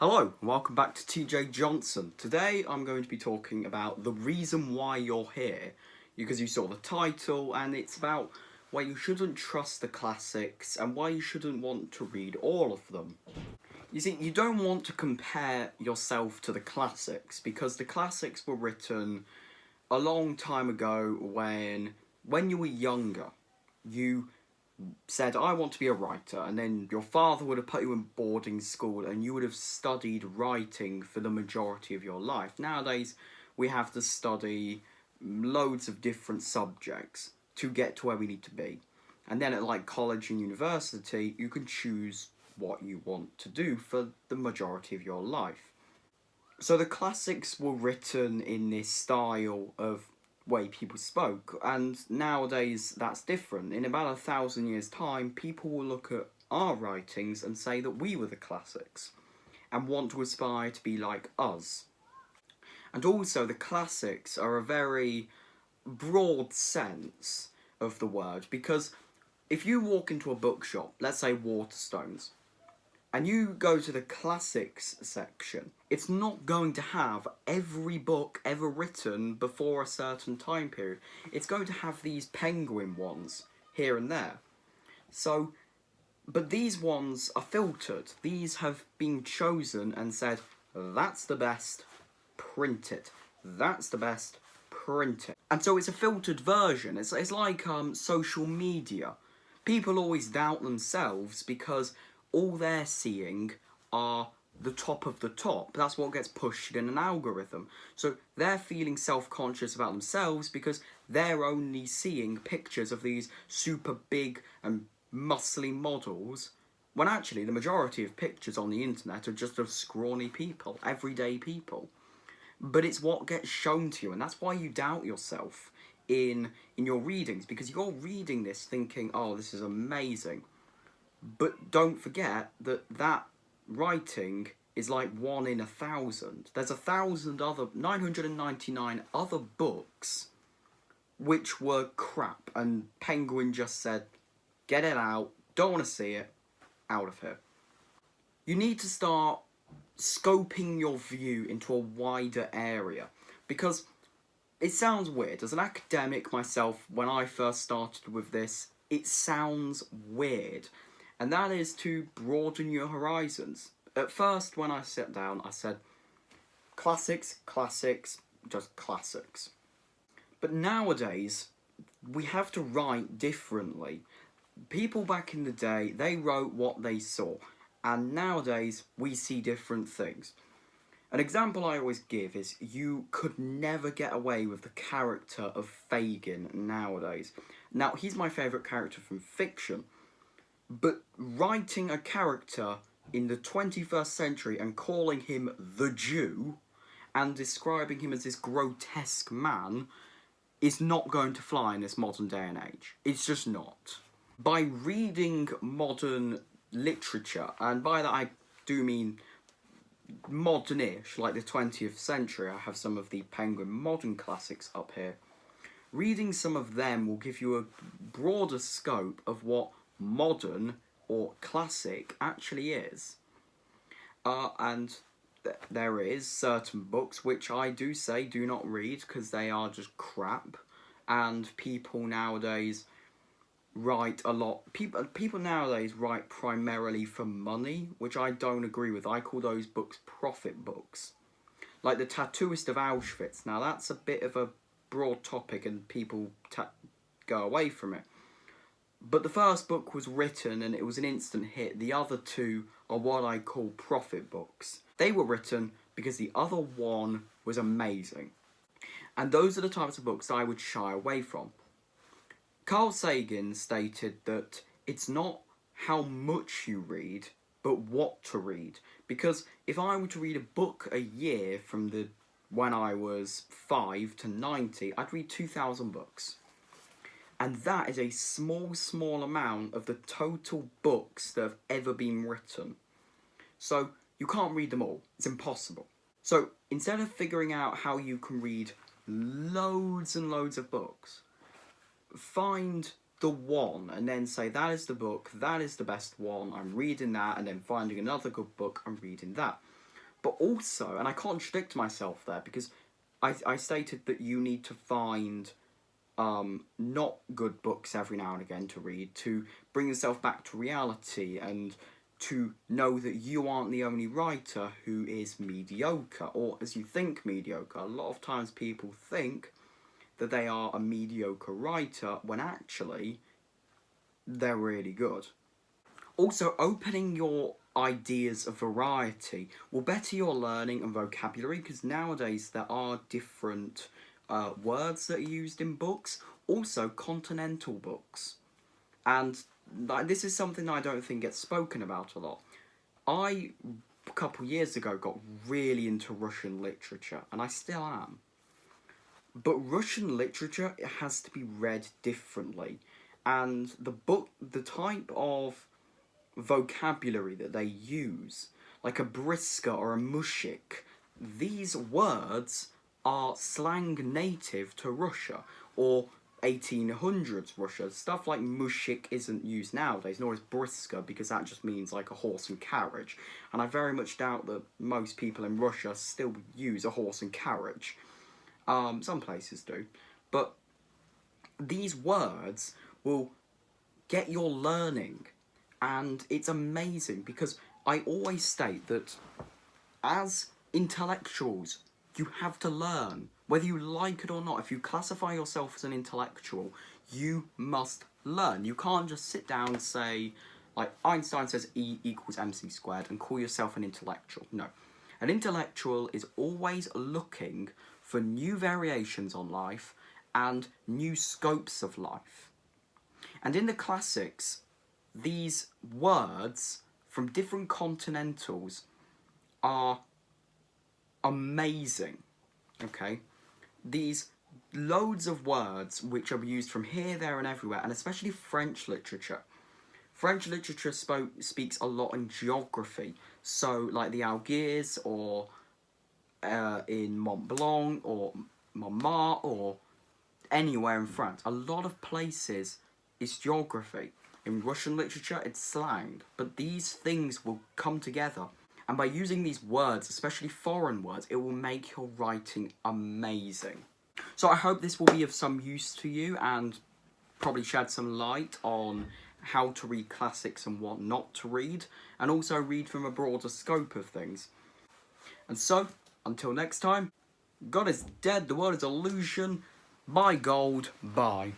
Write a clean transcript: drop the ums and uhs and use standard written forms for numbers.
Hello, and welcome back to TJ Johnson. Today I'm going to be talking about the reason why you're here, because you saw the title, and it's about why you shouldn't trust the classics and why you shouldn't want to read all of them. You see, you don't want to compare yourself to the classics, because the classics were written a long time ago when you were younger. You said, I want to be a writer, and then your father would have put you in boarding school and you would have studied writing for the majority of your life. Nowadays, we have to study loads of different subjects to get to where we need to be. And then at like college and university, you can choose what you want to do for the majority of your life. So the classics were written in this style of way people spoke, and nowadays that's different. In about 1,000 years' time, people will look at our writings and say that we were the classics, and want to aspire to be like us. And also, the classics are a very broad sense of the word, because if you walk into a bookshop, let's say Waterstones, and you go to the classics section, it's not going to have every book ever written before a certain time period. It's going to have these Penguin ones here and there. So, but these ones are filtered. These have been chosen and said, that's the best, print it. That's the best, print it. And so it's a filtered version. It's like social media. People always doubt themselves because all they're seeing are the top of the top. That's what gets pushed in an algorithm. So they're feeling self-conscious about themselves because they're only seeing pictures of these super big and muscly models, when actually the majority of pictures on the internet are just of scrawny people, everyday people. But it's what gets shown to you, and that's why you doubt yourself in your readings, because you're reading this thinking, oh, this is amazing. But don't forget that writing is like 1 in 1,000. There's 999 other books which were crap, and Penguin just said, get it out, don't want to see it, out of here. You need to start scoping your view into a wider area, because it sounds weird. As an academic myself, when I first started with this, it sounds weird. And that is to broaden your horizons. At first, when I sat down, I said, classics, just classics. But nowadays, we have to write differently. People back in the day, they wrote what they saw. And nowadays, we see different things. An example I always give is you could never get away with the character of Fagin nowadays. Now, he's my favourite character from fiction. But writing a character in the 21st century and calling him the Jew and describing him as this grotesque man is not going to fly in this modern day and age. It's just not. By reading modern literature, and by that I do mean modern-ish, like the 20th century, I have some of the Penguin modern classics up here. Reading some of them will give you a broader scope of what modern or classic actually is. There is certain books which I do say do not read because they are just crap, and people nowadays write a lot. People nowadays write primarily for money, which I don't agree with. I call those books profit books. Like The Tattooist of Auschwitz. Now that's a bit of a broad topic and people go away from it. But the first book was written and it was an instant hit. The other two are what I call profit books. They were written because the other one was amazing. And those are the types of books I would shy away from. Carl Sagan stated that it's not how much you read, but what to read. Because if I were to read a book a year from when I was 5 to 90, I'd read 2,000 books. And that is a small amount of the total books that have ever been written. So you can't read them all. It's impossible. So instead of figuring out how you can read loads and loads of books, find the one and then say, that is the book, that is the best one, I'm reading that, and then finding another good book and reading that. But also, and I contradict myself there, because I stated that you need to find not good books every now and again to read, to bring yourself back to reality, and to know that you aren't the only writer who is mediocre, or as you think mediocre. A lot of times people think that they are a mediocre writer when actually they're really good. Also, opening your ideas of variety will better your learning and vocabulary, because nowadays there are different words that are used in books, also continental books. And this is something I don't think gets spoken about a lot. A couple years ago, got really into Russian literature, and I still am. But Russian literature, it has to be read differently. And the type of vocabulary that they use, like a briska or a mushik, these words are slang native to Russia, or 1800s Russia. Stuff like mushik isn't used nowadays, nor is briska, because that just means like a horse and carriage. And I very much doubt that most people in Russia still use a horse and carriage. Some places do. But these words will get your learning, and it's amazing, because I always state that as intellectuals, you have to learn. Whether you like it or not, if you classify yourself as an intellectual, you must learn. You can't just sit down and say, like Einstein says E equals mc squared, and call yourself an intellectual. No. An intellectual is always looking for new variations on life and new scopes of life. And in the classics, these words from different continentals are amazing, okay? These loads of words which are used from here, there and everywhere, and especially French literature. French literature speaks a lot in geography, so like the Algiers, or in Mont Blanc, or Montmartre, or anywhere in France. A lot of places is geography. In Russian literature, it's slang. But these things will come together. And by using these words, especially foreign words, it will make your writing amazing. So I hope this will be of some use to you, and probably shed some light on how to read classics and what not to read, and also read from a broader scope of things. And so, until next time, God is dead, the world is illusion. Buy gold, bye.